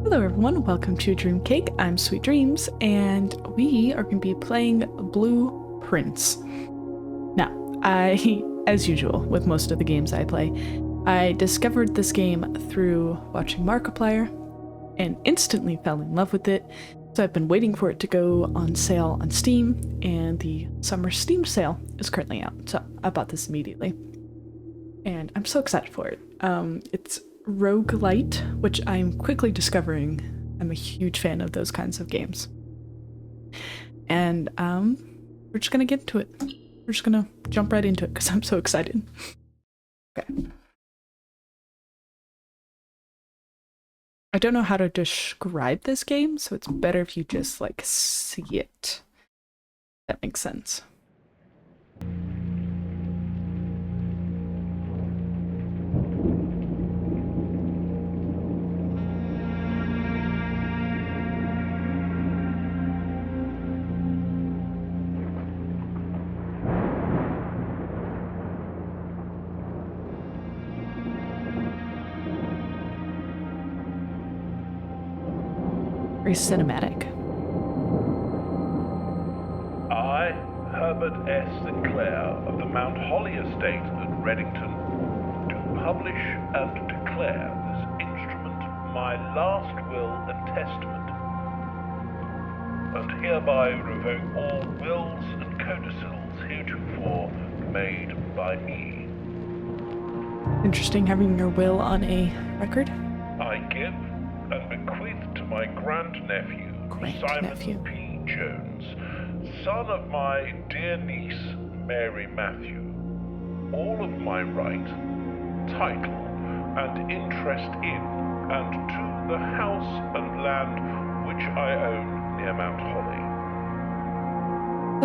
Hello everyone, welcome to Dream Cake. I'm Sweet Dreams, and we are going to be playing Blue Prince. Now, as usual with most of the games I play, I discovered this game through watching Markiplier and instantly fell in love with it. So I've been waiting for it to go on sale on Steam, and the summer Steam sale is currently out. So I bought this immediately, and I'm so excited for it. It's roguelite, which I'm quickly discovering I'm a huge fan of those kinds of games. And we're just gonna get into it. We're just gonna jump right into it because I'm so excited. Okay. I don't know how to describe this game, so it's better if you just like see it. That makes sense. Very cinematic. I, Herbert S. Sinclair of the Mount Holly Estate at Reddington, do publish and declare this instrument my last will and testament, and hereby revoke all wills and codicils heretofore made by me. Interesting having your will on a record. I give and bequeath to my grandnephew, Simon P. Jones, son of my dear niece, Mary Matthew, all of my right, title, and interest in and to the house and land which I own near Mount Holly.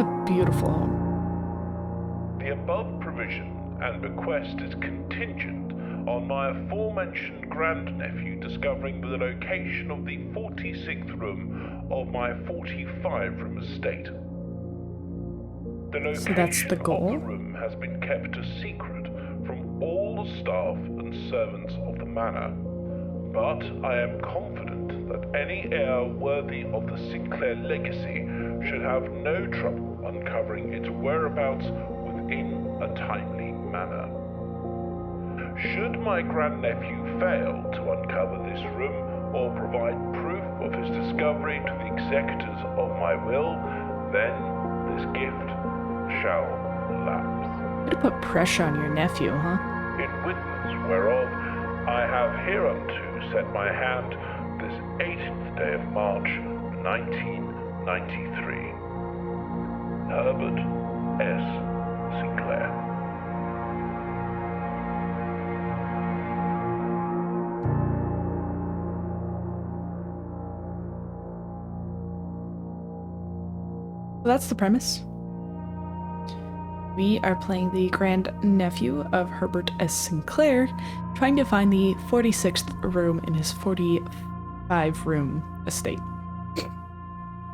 A beautiful home. The above provision and bequest is contingent on my aforementioned grandnephew discovering the location of the 46th room of my 45-room estate. The location so that's the goal? of the room has been kept a secret from all the staff and servants of the manor, but I am confident that any heir worthy of the Sinclair legacy should have no trouble uncovering its whereabouts within a timely manner. Should my grandnephew fail to uncover this room or provide proof of his discovery to the executors of my will, then this gift shall lapse. Way to put pressure on your nephew, huh? In witness whereof I have hereunto set my hand this 18th day of March, 1993. Herbert S. Sinclair. So that's the premise. We are playing the grandnephew of Herbert S. Sinclair, trying to find the 46th room in his 45-room estate.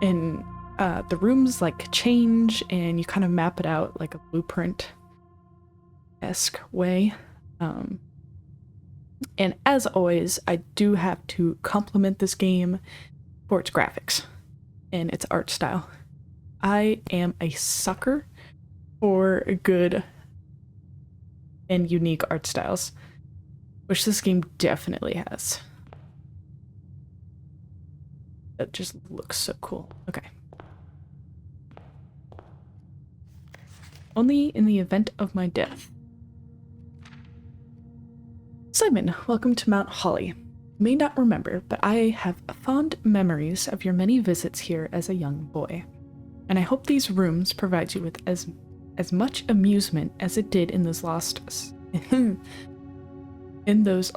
And the rooms like change, and you kind of map it out like a blueprint-esque way. And as always, I do have to compliment this game for its graphics and its art style. I am a sucker for good and unique art styles, which this game definitely has. It just looks so cool. Okay. Only in the event of my death. Simon, welcome to Mount Holly. You may not remember, but I have fond memories of your many visits here as a young boy. And I hope these rooms provide you with as much amusement as it did in those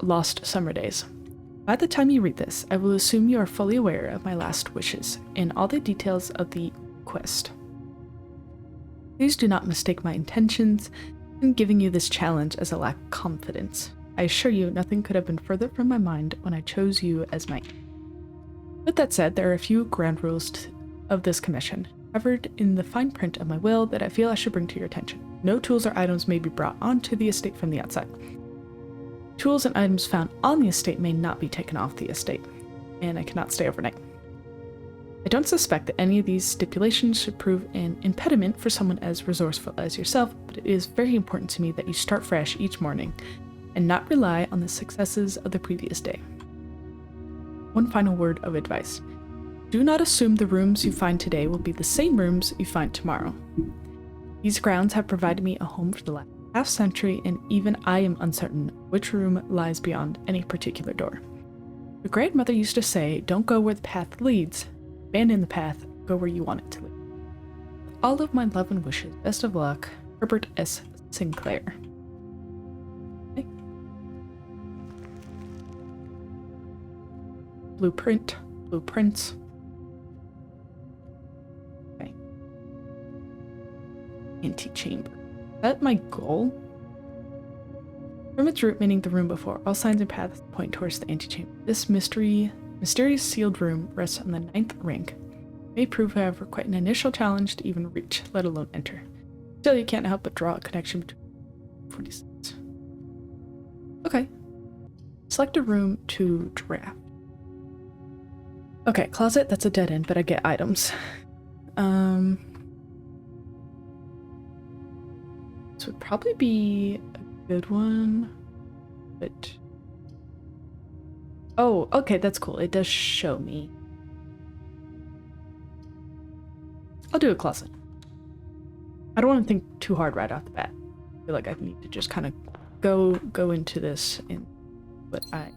lost summer days. By the time you read this, I will assume you are fully aware of my last wishes and all the details of the quest. Please do not mistake my intentions in giving you this challenge as a lack of confidence. I assure you, nothing could have been further from my mind when I chose you as my. With that said, there are a few ground rules of this commission, covered in the fine print of my will, that I feel I should bring to your attention. No tools or items may be brought onto the estate from the outside. Tools and items found on the estate may not be taken off the estate. and I cannot stay overnight. I don't suspect that any of these stipulations should prove an impediment for someone as resourceful as yourself, but it is very important to me that you start fresh each morning and not rely on the successes of the previous day. One final word of advice. Do not assume the rooms you find today will be the same rooms you find tomorrow. These grounds have provided me a home for the last half-century, and even I am uncertain which room lies beyond any particular door. Your grandmother used to say, don't go where the path leads, abandon the path, go where you want it to lead. With all of my love and wishes, best of luck, Herbert S. Sinclair. Okay. Blueprints. Okay. Antechamber. Is that my goal? From its root, meaning the room before, all signs and paths point towards the antechamber. This mysterious sealed room rests on the 9th rank. It may prove, however, quite an initial challenge to even reach, let alone enter. Still, you can't help but draw a connection between 46. Okay. Select a room to draft. Okay, closet, that's a dead end, but I get items. This would probably be a good one, but... Oh, okay, that's cool. It does show me. I'll do a closet. I don't want to think too hard right off the bat. I feel like I need to just kind of go into this and what I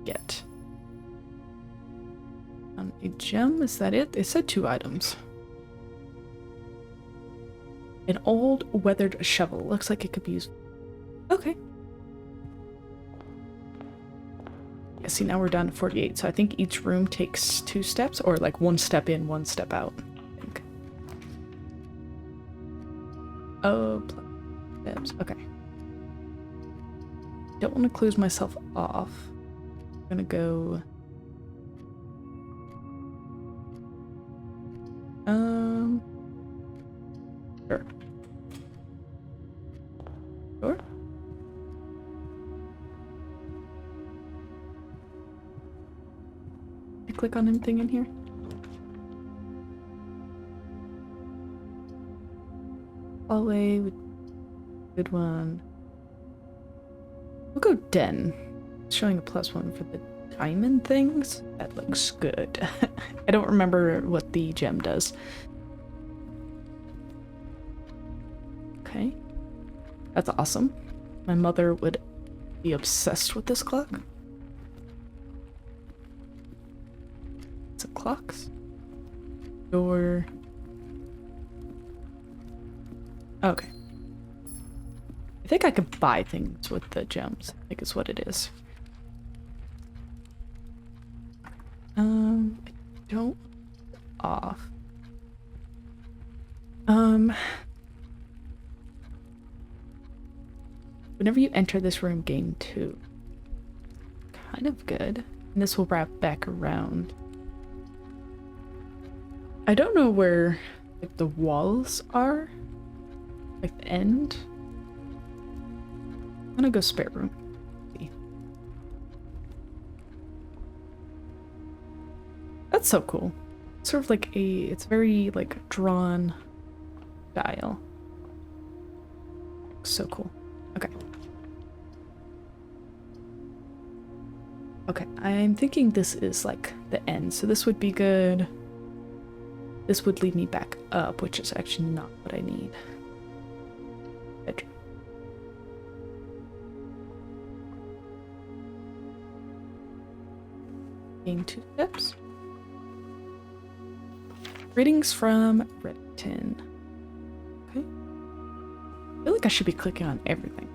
get. A gem, is that it? They said 2 items. An old weathered shovel. Looks like it could be used. Okay. Yeah, see, now we're down to 48, so I think each room takes 2 steps, or like 1 step in, 1 step out, I think. Oh, steps. Okay. Don't want to close myself off. I'm gonna go... Sure. Sure? I click on anything in here? Hallway, good one. We'll go den. It's showing a +1 for the diamond things. That looks good. I don't remember what the gem does. Okay. That's awesome. My mother would be obsessed with this clock. It's a clocks. Door. Okay. I think I could buy things with the gems. I think is what it is. I don't off. Whenever you enter this room, gain 2. Kind of good. And this will wrap back around. I don't know where like the walls are. Like the end. I'm gonna go spare room. That's so cool. Sort of like it's very like drawn style. So cool. Okay. Okay, I'm thinking this is like the end, so this would be good. This would lead me back up, which is actually not what I need. Bedroom. Gain 2 steps. Greetings from Redington. Okay. I feel like I should be clicking on everything.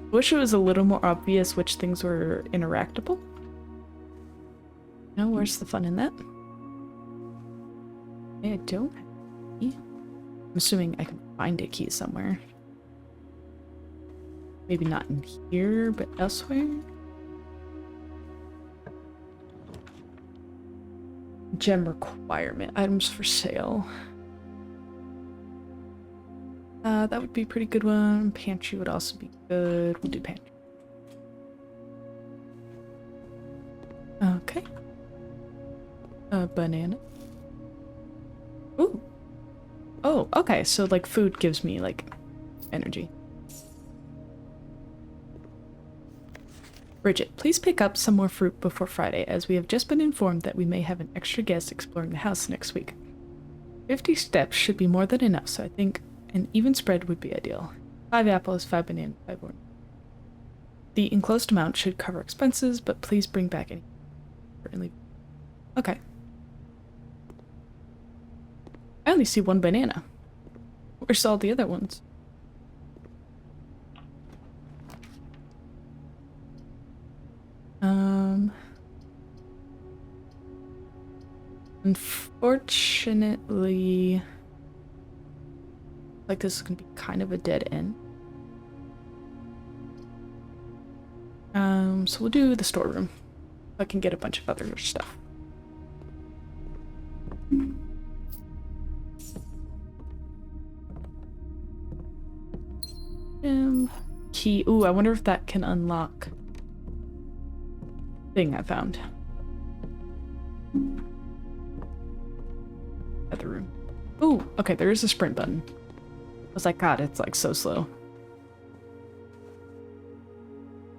I wish it was a little more obvious which things were interactable. No, where's the fun in that? I don't have a key. I'm assuming I can find a key somewhere. Maybe not in here, but elsewhere. Gem requirement. Items for sale. That would be a pretty good one. Pantry would also be good. We'll do pantry. Okay. A banana. Ooh. Oh, okay. So like food gives me like energy. Bridget, please pick up some more fruit before Friday, as we have just been informed that we may have an extra guest exploring the house next week. 50 steps should be more than enough, so I think an even spread would be ideal. 5 apples, 5 bananas, 5 oranges. The enclosed amount should cover expenses, but please bring back any. Okay. I only see 1 banana. Where's all the other ones? Unfortunately, like this is gonna be kind of a dead end. So we'll do the storeroom. I can get a bunch of other stuff. Key. Ooh, I wonder if that can unlock thing I found. Other room. Ooh, okay, there is a sprint button. I was like, God, it's like so slow.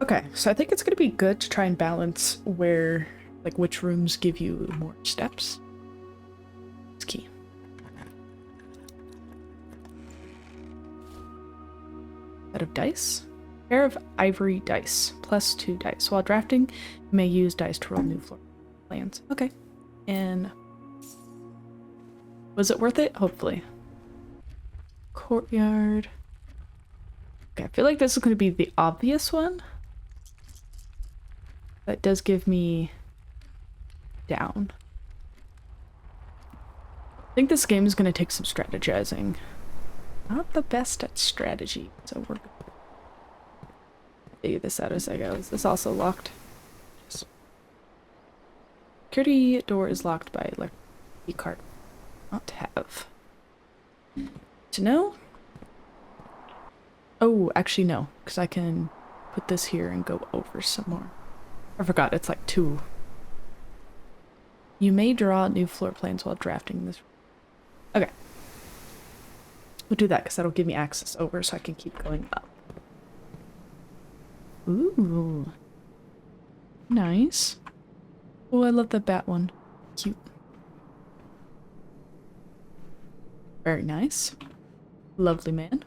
Okay, so I think it's gonna be good to try and balance where, like, which rooms give you more steps. It's key. Set of dice. Pair of ivory dice. Plus 2 dice. While drafting, you may use dice to roll new floor plans. Okay. And was it worth it? Hopefully. Courtyard. Okay, I feel like this is going to be the obvious one. That does give me down. I think this game is going to take some strategizing. Not the best at strategy, so we're gonna figure this out as I go. Is this also locked? Yes. Security door is locked by electric key card. Not have. To know? Oh, actually no, because I can put this here and go over some more. I forgot, it's like 2. You may draw new floor plans while drafting this. Okay. We'll do that because that'll give me access over so I can keep going up. Ooh. Nice. Oh, I love the bat one. Cute. Very nice. Lovely man.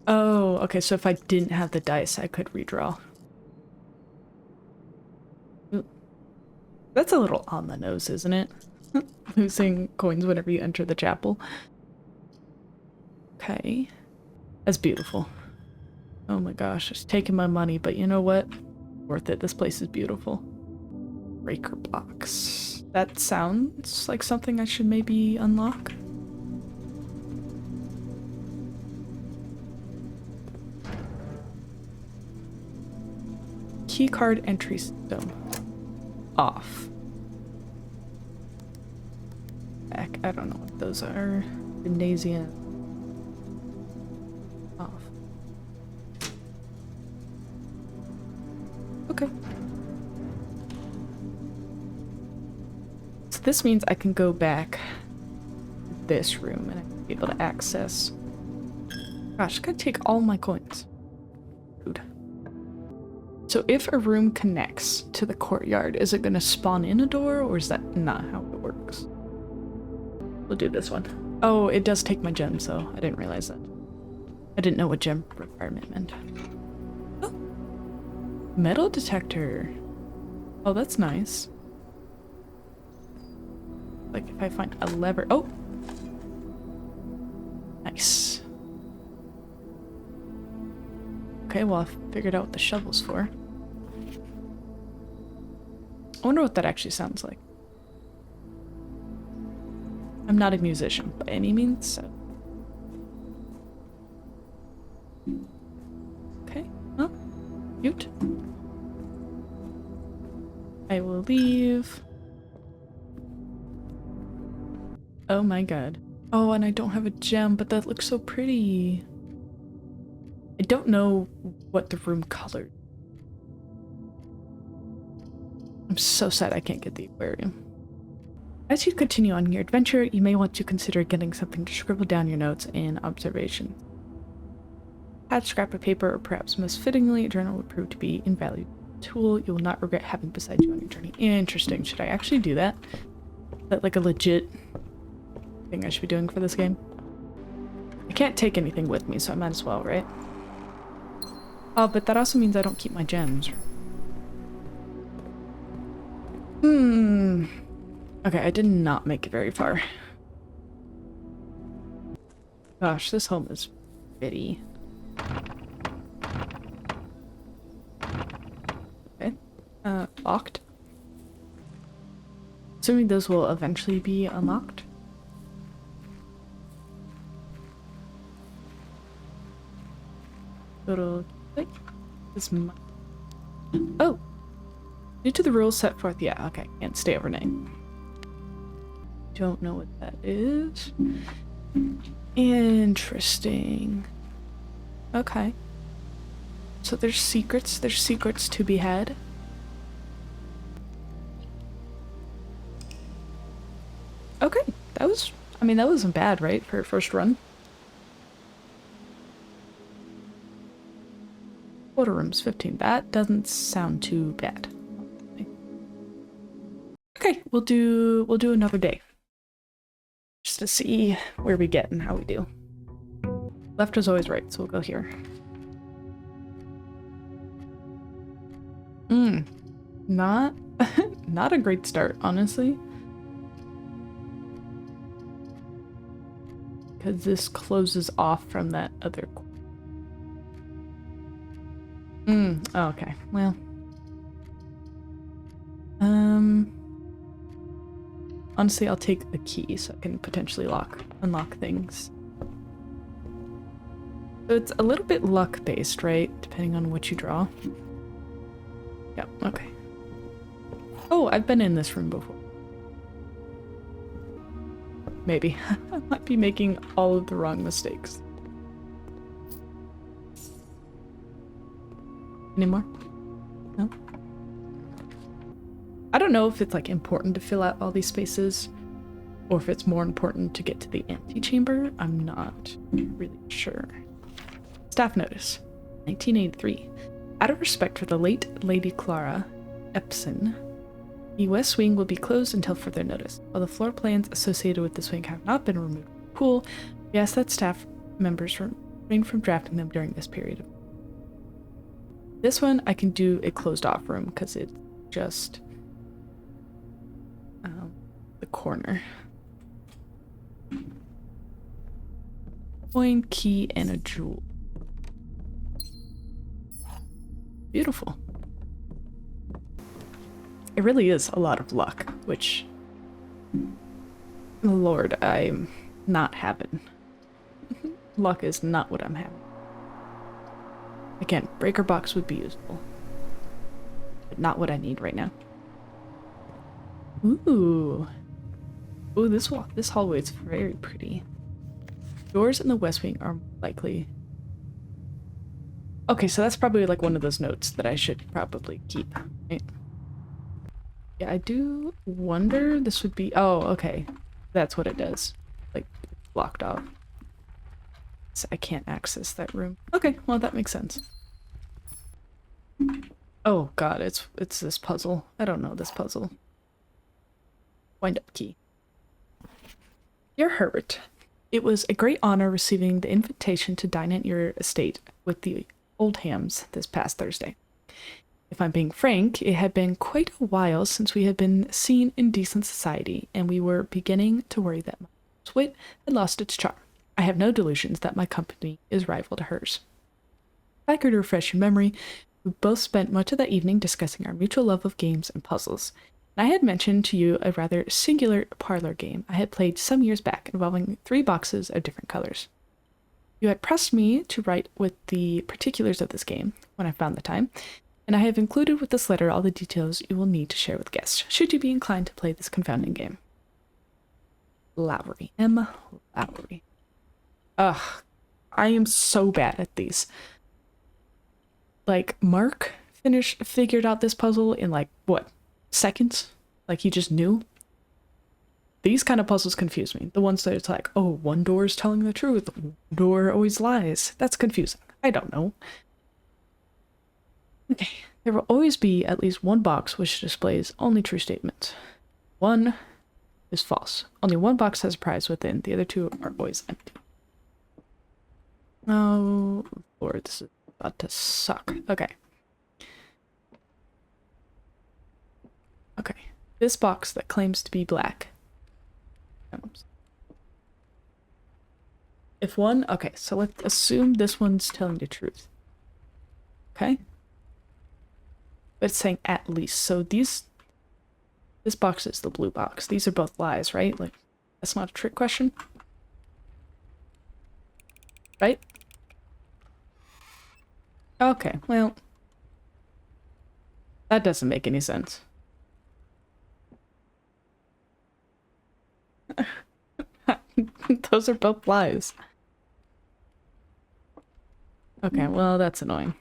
Oh, okay, so if I didn't have the dice, I could redraw. Ooh. That's a little on the nose, isn't it? Losing coins whenever you enter the chapel. Okay. That's beautiful. Oh my gosh, it's taking my money, but you know what? Worth it. This place is beautiful. Breaker blocks. That sounds like something I should maybe unlock. Keycard entry system. Off. Back. I don't know what those are. Gymnasium. Off. Okay. So this means I can go back to this room and I can be able to access. Gosh, I gotta take all my coins. Rude. So if a room connects to the courtyard, is it gonna spawn in a door or is that not how it works? We'll do this one. Oh, it does take my gems though. I didn't realize that. I didn't know what gem requirement meant. Oh. Metal detector. Oh, that's nice. Like if I find a lever. Oh! Nice. Okay, well I've figured out what the shovel's for. I wonder what that actually sounds like. I'm not a musician by any means, so. Okay, well, cute. I will leave. Oh my god. Oh, and I don't have a gem, but that looks so pretty. I don't know what the room colored. I'm so sad I can't get the aquarium. As you continue on your adventure, you may want to consider getting something to scribble down your notes and observations. Pad, scrap of paper, or perhaps most fittingly, a journal will prove to be an invaluable tool you will not regret having beside you on your journey. Interesting. Should I actually do that? Is that like a legit thing I should be doing for this game? I can't take anything with me, so I might as well, right? Oh, but that also means I don't keep my gems. Okay, I did not make it very far. Gosh, this home is pretty. Okay. Locked. Assuming those will eventually be unlocked. Little click. This might. Oh! Due to the rules set forth, yeah, okay, can't stay overnight. Don't know what that is. Interesting. Okay. So there's secrets to be had. Okay, that was, I mean, that wasn't bad, right, for a first run? Photo rooms 15, that doesn't sound too bad. Okay, we'll do another day. Just to see where we get and how we do. Left is always right, so we'll go here. Not not a great start, honestly. Because this closes off from that other. Oh, okay. Well. Honestly, I'll take the key so I can potentially unlock things. So it's a little bit luck-based, right? Depending on what you draw. Yep, okay. Oh, I've been in this room before. Maybe. I might be making all of the wrong mistakes. Any more? No? I don't know if it's like important to fill out all these spaces or if it's more important to get to the antechamber. I'm not really sure. Staff notice. 1983. Out of respect for the late Lady Clara Epson, the West Wing will be closed until further notice. While the floor plans associated with this wing have not been removed from the pool, we ask that staff members refrain from drafting them during this period. This one I can do a closed off room because it's just the corner. Coin, key, and a jewel. Beautiful. It really is a lot of luck, which, Lord, I'm not having. Luck is not what I'm having. Again, breaker box would be useful, but not what I need right now. Ooh. Ooh, this hallway is very pretty. Doors in the West Wing are likely. Okay, so that's probably like one of those notes that I should probably keep, right? Yeah, I do wonder this would be. Oh, okay. That's what it does. Like, blocked off. So I can't access that room. Okay, well, that makes sense. Oh, God, it's this puzzle. I don't know this puzzle. Wind up key. Dear Herbert, it was a great honor receiving the invitation to dine at your estate with the Oldhams this past Thursday. If I'm being frank, it had been quite a while since we had been seen in decent society, and we were beginning to worry that my wit had lost its charm. I have no delusions that my company is rival to hers. If I could refresh your memory, we both spent much of that evening discussing our mutual love of games and puzzles. And I had mentioned to you a rather singular parlor game I had played some years back involving 3 boxes of different colors. You had pressed me to write with the particulars of this game when I found the time, and I have included with this letter all the details you will need to share with guests, should you be inclined to play this confounding game. Lowry. M. Lowry. Ugh, I am so bad at these. Like, Mark figured out this puzzle in like, what, seconds? Like, he just knew? these kind of puzzles confuse me. The ones that it's like, oh, one door is telling the truth, one door always lies. That's confusing. I don't know. Okay, there will always be at least one box which displays only true statements. One is false. Only one box has a prize within. The other two are always empty. Oh, Lord, this is about to suck. Okay. Okay. This box that claims to be black. If one... Okay, so let's assume this one's telling the truth. Okay? But it's saying at least. So these... This box is the blue box. These are both lies, right? Like, that's not a trick question. Right? Okay, well... That doesn't make any sense. Those are both lies. Okay, well, that's annoying.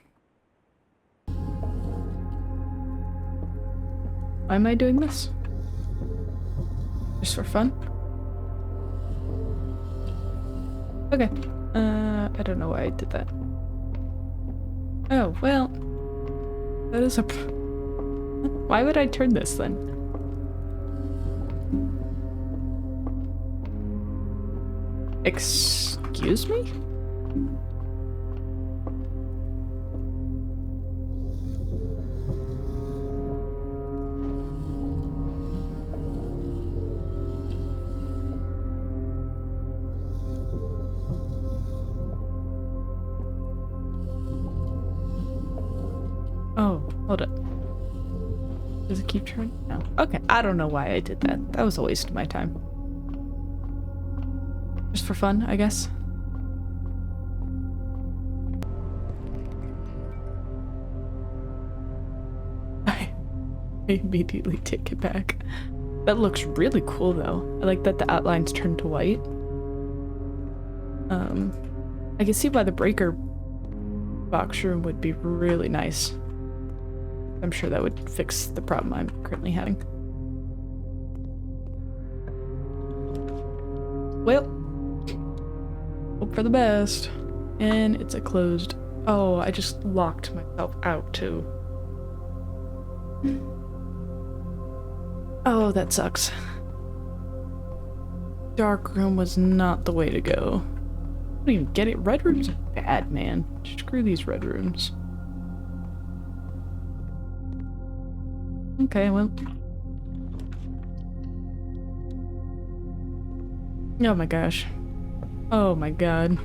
Why am I doing this? Just for fun? Okay. I don't know why I did that. Oh, well. That is a... Why would I turn this then? Excuse me? Oh, hold up. Does it keep turning? No. Okay, I don't know why I did that. That was a waste of my time. Just for fun, I guess. I immediately take it back. That looks really cool though. I like that the outlines turn to white. I can see why the breaker box room would be really nice. I'm sure that would fix the problem I'm currently having. Well, hope for the best. And it's a closed... Oh, I just locked myself out too. Oh, that sucks. Dark room was not the way to go. I don't even get it. Red rooms are bad, man. Screw these red rooms. Okay, well. Oh my gosh. Oh my god.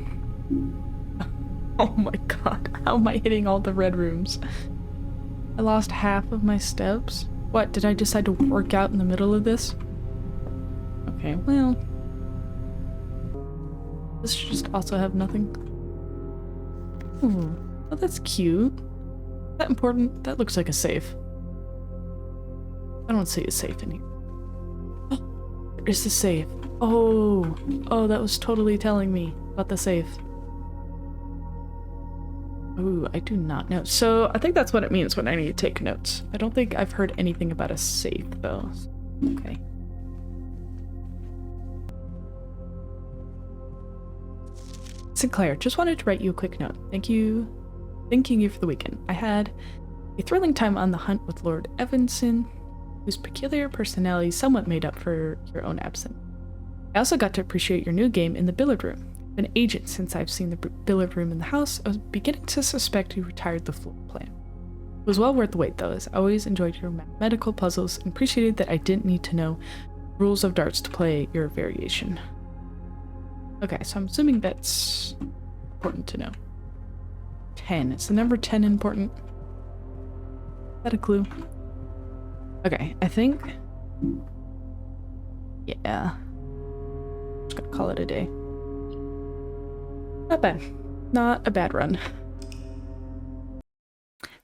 Oh my god. How am I hitting all the red rooms? I lost half of my steps. What, did I decide to work out in the middle of this? Okay, well. This should just also have nothing. Ooh. Oh, that's cute. Is that important? That looks like a safe. I don't see a safe in here. Oh, there's the safe. Oh, oh, that was totally telling me about the safe. Ooh, I do not know. So I think that's what it means when I need to take notes. I don't think I've heard anything about a safe though. Okay. Sinclair, just wanted to write you a quick note. Thanking you for the weekend. I had a thrilling time on the hunt with Lord Evanson, whose peculiar personality somewhat made up for your own absence. I also got to appreciate your new game in the billiard room. Been an agent since I've seen the billiard room in the house. I was beginning to suspect you retired the floor plan. It was well worth the wait though, as I always enjoyed your mathematical puzzles and appreciated that I didn't need to know rules of darts to play your variation. Okay, so I'm assuming that's important to know. 10. Is the number 10 important? Is that a clue? Okay, I think... Yeah. Just gonna call it a day. Not bad. Not a bad run.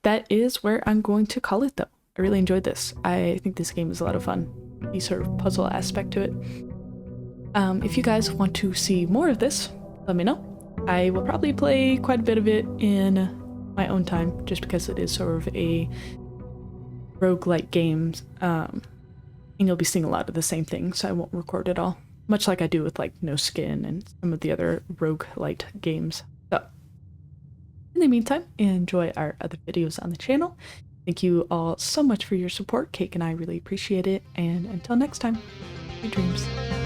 That is where I'm going to call it though. I really enjoyed this. I think this game is a lot of fun. The sort of puzzle aspect to it. If you guys want to see more of this, let me know. I will probably play quite a bit of it in my own time, just because it is sort of a roguelike game. and you'll be seeing a lot of the same things, so I won't record it all. Much like I do with like No Skin and some of the other roguelite games. So, in the meantime, enjoy our other videos on the channel. Thank you all so much for your support. Cake and I really appreciate it. And until next time, sweet dreams.